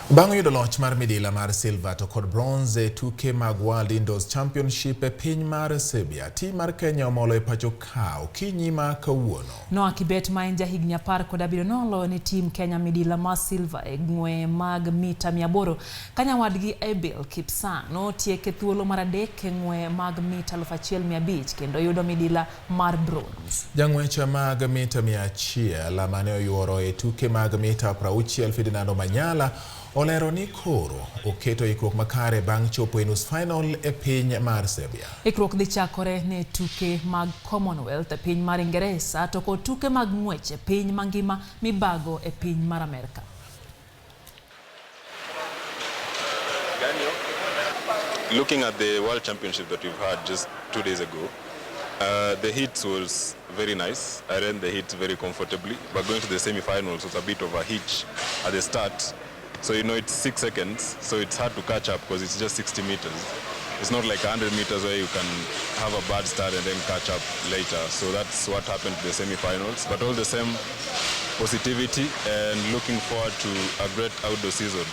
Bang' yudo loch mar midila mar silver to kod bronze e tuke mag World Indoors Championship e piny mar Serbia, tim mar Kenya omolo e pacho ka okinyi ma kawuono. Noah Kibet ma en jahigni 17 noloyo ni tim Kenya midila mar silver e ng'weye mag mita 800 ka nyawadgi Abel Kipsang notieko thuolo mar adek e ng'weye mag mita 1500 kendo yudo midila mar bronze. Jong'wech mag mita 100 mane oyuoro e tuke mag mita 60 Ferdinando Manyala olero ni koro oketo ikruok makare bang' chopo e nus final e piny mar Serbia. Ikruok dhi chakore ne tuke mag Commonwealth e piny mar Ingresa to kod tuke mag ng'wech e piny mangima mibago e piny mar Amerika. Looking at the World Championship that we've had just 2 days ago, the heat was very nice. I ran the heat very comfortably, but going to the semi-finals was a bit of a hitch at the start. So you know it's 6 seconds, so it's hard to catch up because it's just 60 meters. It's not like 100 meters where you can have a bad start and then catch up later. So that's what happened to the semi-finals. But all the same, positivity and looking forward to a great outdoor season.